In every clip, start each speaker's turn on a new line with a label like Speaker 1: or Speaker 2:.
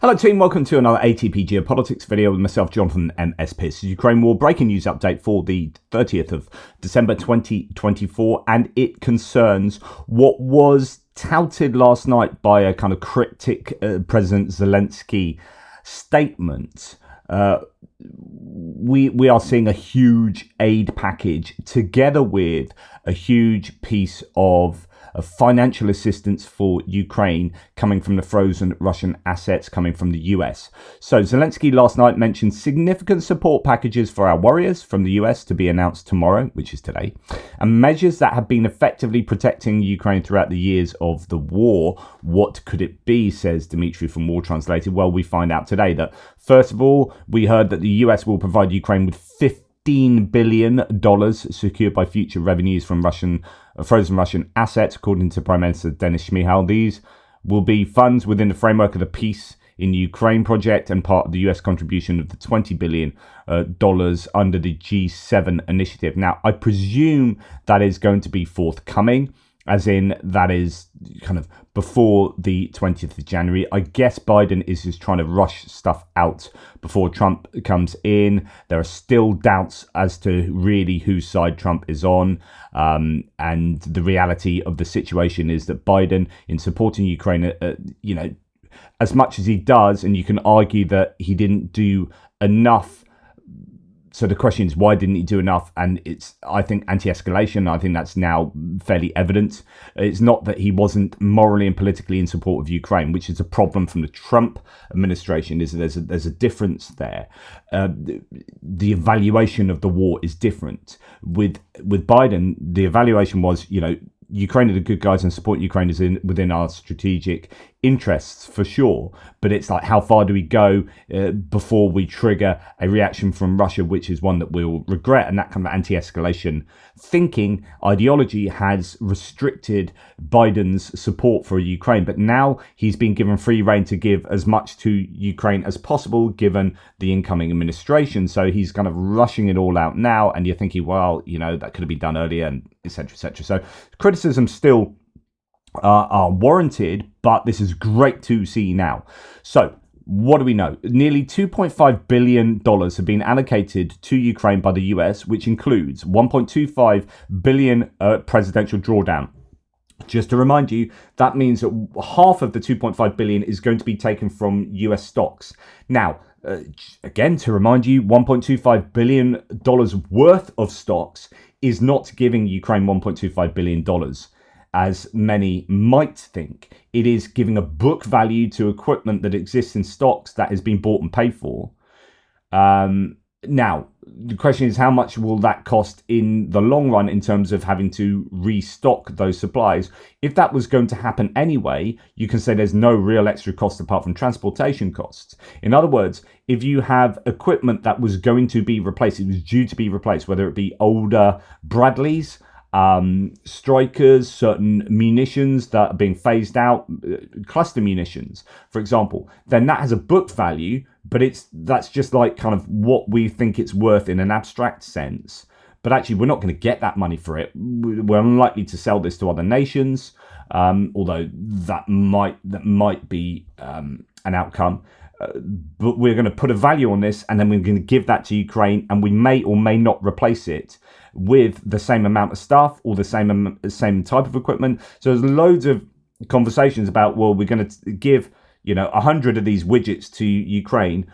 Speaker 1: Hello team, welcome to another ATP Geopolitics video with myself, Jonathan MS Pearce. Ukraine War breaking news update for the 30th of December 2024, and it concerns what was touted last night by a kind of cryptic President Zelensky statement. We are seeing a huge aid package together with a huge piece of financial assistance for Ukraine coming from the frozen Russian assets coming from the US. So Zelensky last night mentioned significant support packages for our warriors from the US to be announced tomorrow, which is today, and measures that have been effectively protecting Ukraine throughout the years of the war. What could it be, says Dimitri from War Translated? Well, we find out today that, first of all, we heard that the US will provide Ukraine with $15 billion secured by future revenues from frozen Russian assets, according to Prime Minister Denis Shmyhal. These will be funds within the framework of the Peace in Ukraine project and part of the US contribution of the $20 billion under the G7 initiative. Now, I presume that is going to be forthcoming, as in that is kind of before the 20th of January. I guess Biden is just trying to rush stuff out before Trump comes in. There are still doubts as to really whose side Trump is on. And the reality of the situation is that Biden, in supporting Ukraine, as much as he does, and you can argue that he didn't do enough. So the question is, why didn't he do enough? And it's, I think, anti-escalation. I think that's now fairly evident. It's not that he wasn't morally and politically in support of Ukraine, which is a problem from the Trump administration. Is there's a difference there. The evaluation of the war is different. With Biden, the evaluation was, Ukraine are the good guys and support Ukraine is within our strategic interests for sure. But it's like, how far do we go before we trigger a reaction from Russia, which is one that we'll regret? And that kind of anti-escalation thinking ideology has restricted Biden's support for Ukraine. But now he's been given free rein to give as much to Ukraine as possible, given the incoming administration. So he's kind of rushing it all out now. And you're thinking, well, that could have been done earlier, and et cetera, et cetera. So criticism still are warranted, but this is great to see now. So what do we know? Nearly $2.5 billion have been allocated to Ukraine by the US, which includes $1.25 billion presidential drawdown. Just to remind you, that means that half of the $2.5 billion is going to be taken from US stocks. Now, again, to remind you, $1.25 billion worth of stocks is not giving Ukraine $1.25 billion, as many might think. It is giving a book value to equipment that exists in stocks that has been bought and paid for. Now, the question is, how much will that cost in the long run in terms of having to restock those supplies? If that was going to happen anyway, you can say there's no real extra cost apart from transportation costs. In other words, if you have equipment that was going to be replaced, it was due to be replaced, whether it be older Bradleys, strikers, certain munitions that are being phased out, cluster munitions, for example, then that has a book value, but that's just like kind of what we think it's worth in an abstract sense. But actually, we're not going to get that money for it. We're unlikely to sell this to other nations, although that might be an outcome. But we're going to put a value on this, and then we're going to give that to Ukraine, and we may or may not replace it with the same amount of stuff or the same type of equipment. So there's loads of conversations about, well, we're going to give 100 of these widgets to Ukraine.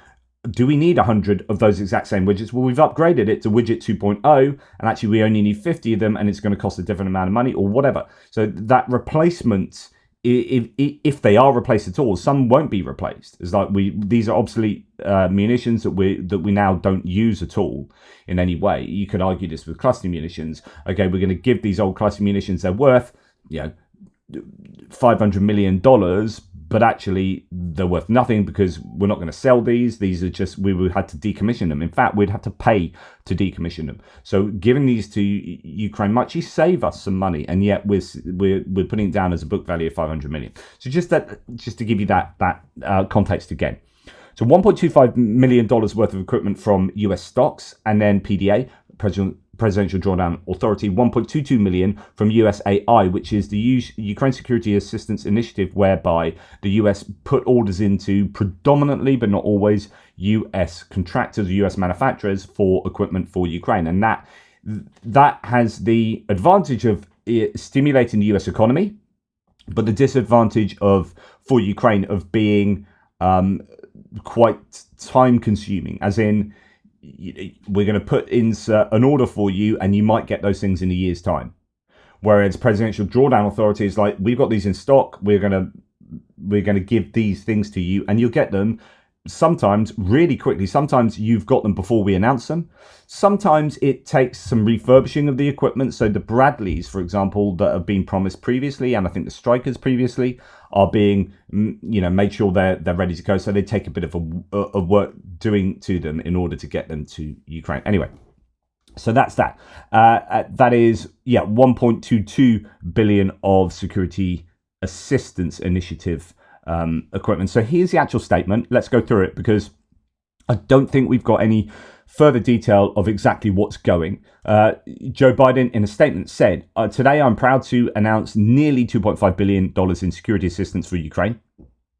Speaker 1: Do we need 100 of those exact same widgets? Well, we've upgraded it to widget 2.0, and actually we only need 50 of them, and it's going to cost a different amount of money or whatever. So that replacement, if they are replaced at all, some won't be replaced. It's like these are obsolete munitions that we now don't use at all in any way. You could argue this with cluster munitions. Okay, we're going to give these old cluster munitions, they're worth $500 million, but actually they're worth nothing because we're not going to sell these. These are just, we would have to decommission them. In fact, we'd have to pay to decommission them. So giving these to Ukraine might actually save us some money, and yet we're putting it down as a book value of 500 million. So just to give you that context again. So $1.25 million worth of equipment from US stocks, and then PDA, Presidential Drawdown Authority, 1.22 million from USAI, which is the Ukraine Security Assistance Initiative, whereby the US put orders into predominantly, but not always, US contractors or US manufacturers for equipment for Ukraine. And that has the advantage of stimulating the US economy, but the disadvantage for Ukraine of being quite time consuming, as in we're going to put in an order for you and you might get those things in a year's time. Whereas Presidential Drawdown Authority is like, we've got these in stock, we're going to give these things to you and you'll get them sometimes really quickly. Sometimes you've got them before we announce them. Sometimes it takes some refurbishing of the equipment. So the Bradleys, for example, that have been promised previously, and I think the Strikers previously, are being, made sure they're ready to go. So they take a bit of a work doing to them in order to get them to Ukraine. Anyway, so that's that. That is, 1.22 billion of security assistance initiative equipment. So here's the actual statement. Let's go through it because I don't think we've got any further detail of exactly what's going. Joe Biden, in a statement, said, today I'm proud to announce nearly $2.5 billion in security assistance for Ukraine,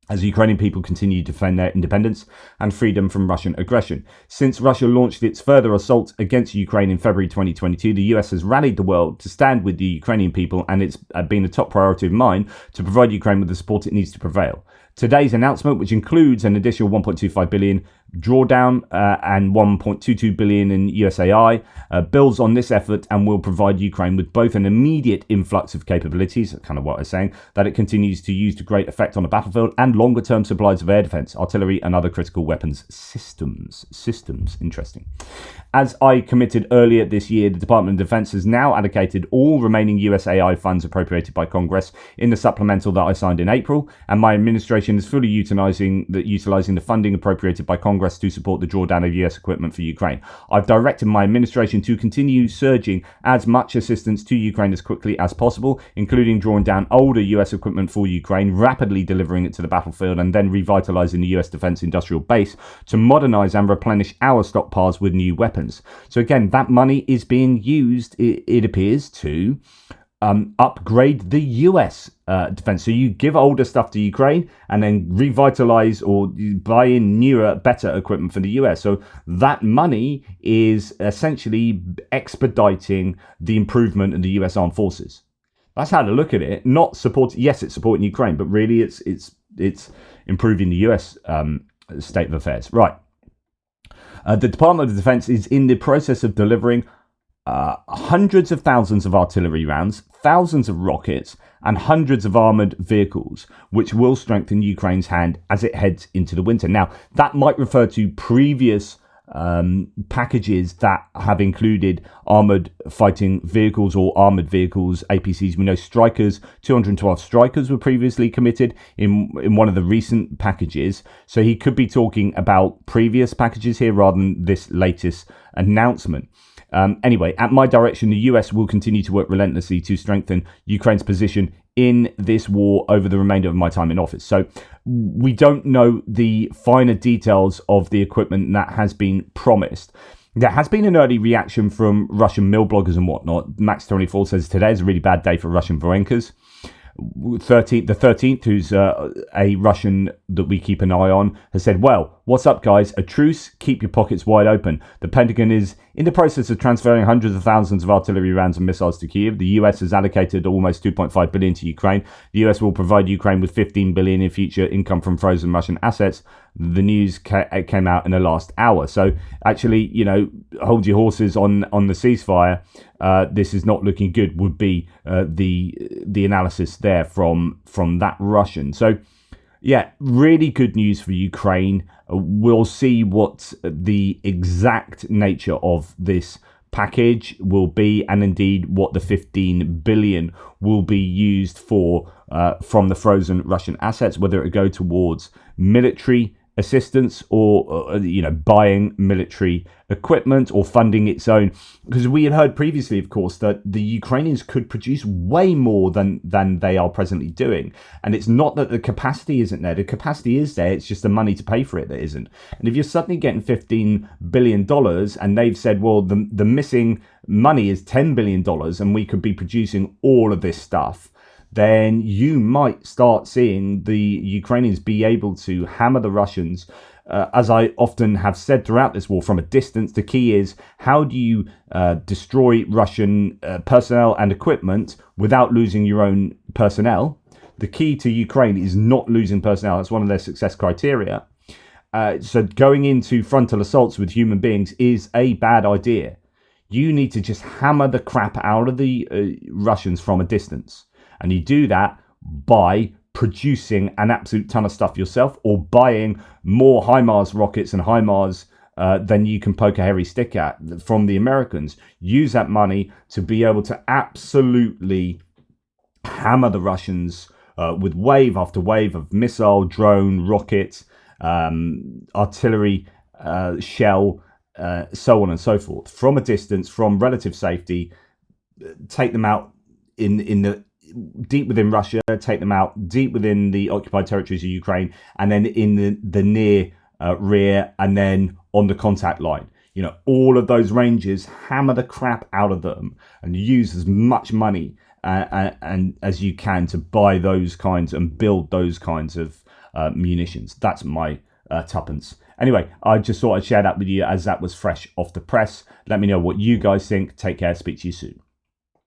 Speaker 1: as the Ukrainian people continue to defend their independence and freedom from Russian aggression. Since Russia launched its further assault against Ukraine in February 2022, the US has rallied the world to stand with the Ukrainian people, and it's been a top priority of mine to provide Ukraine with the support it needs to prevail. Today's announcement, which includes an additional 1.25 billion drawdown and 1.22 billion in USAI, builds on this effort and will provide Ukraine with both an immediate influx of capabilities, kind of what I was saying, that it continues to use to great effect on the battlefield, and longer-term supplies of air defense, artillery, and other critical weapons systems. Interesting. As I committed earlier this year, the Department of Defense has now allocated all remaining USAI funds appropriated by Congress in the supplemental that I signed in April, and my administration is fully utilizing the funding appropriated by Congress to support the drawdown of US equipment for Ukraine. I've directed my administration to continue surging as much assistance to Ukraine as quickly as possible, including drawing down older US equipment for Ukraine, rapidly delivering it to the battlefield, and then revitalizing the US defense industrial base to modernize and replenish our stockpiles with new weapons. So again, that money is being used, it appears, to upgrade the US defense. So you give older stuff to Ukraine and then revitalize or buy in newer, better equipment for the US. So that money is essentially expediting the improvement in the US armed forces. That's how to look at it. Not support. Yes, it's supporting Ukraine, but really it's improving the US state of affairs. Right. The Department of Defense is in the process of delivering hundreds of thousands of artillery rounds, thousands of rockets, and hundreds of armoured vehicles, which will strengthen Ukraine's hand as it heads into the winter. Now, that might refer to previous packages that have included armoured fighting vehicles or armoured vehicles, APCs. We know Strikers, 212 Strikers were previously committed in one of the recent packages. So he could be talking about previous packages here rather than this latest announcement. Anyway, at my direction, the US will continue to work relentlessly to strengthen Ukraine's position in this war over the remainder of my time in office. So we don't know the finer details of the equipment that has been promised. There has been an early reaction from Russian mill bloggers and whatnot. Max24 says today is a really bad day for Russian voenkers. The 13th, who's a Russian that we keep an eye on, has said, well, what's up, guys? A truce, keep your pockets wide open. The Pentagon is in the process of transferring hundreds of thousands of artillery rounds and missiles to Kyiv. The US has allocated almost 2.5 billion to Ukraine. The US will provide Ukraine with 15 billion in future income from frozen Russian assets. The news came out in the last hour. So actually, hold your horses on the ceasefire. This is not looking good, would be the analysis there from that Russian. So yeah, really good news for Ukraine. We'll see what the exact nature of this package will be, and indeed what the 15 billion will be used for from the frozen Russian assets, whether it go towards military assistance or buying military equipment or funding its own, because we had heard previously, of course, that the Ukrainians could produce way more than they are presently doing. And it's not that the capacity isn't there. The capacity is there. It's just the money to pay for it that isn't. And if you're suddenly getting $15 billion and they've said, well, the missing money is $10 billion and we could be producing all of this stuff, then you might start seeing the Ukrainians be able to hammer the Russians. As I often have said throughout this war, from a distance. The key is, how do you destroy Russian personnel and equipment without losing your own personnel? The key to Ukraine is not losing personnel. That's one of their success criteria. So going into frontal assaults with human beings is a bad idea. You need to just hammer the crap out of the Russians from a distance. And you do that by producing an absolute ton of stuff yourself, or buying more HIMARS rockets and HIMARS than you can poke a hairy stick at from the Americans. Use that money to be able to absolutely hammer the Russians with wave after wave of missile, drone, rocket, artillery, shell, so on and so forth. From a distance, from relative safety, take them out in the deep within Russia, take them out deep within the occupied territories of Ukraine, and then in the near rear, and then on the contact line. All of those ranges, hammer the crap out of them and use as much money and as you can to buy those kinds and build those kinds of munitions. That's my tuppence. Anyway, I just thought I'd share that with you as that was fresh off the press. Let me know what you guys think. Take care. Speak to you soon.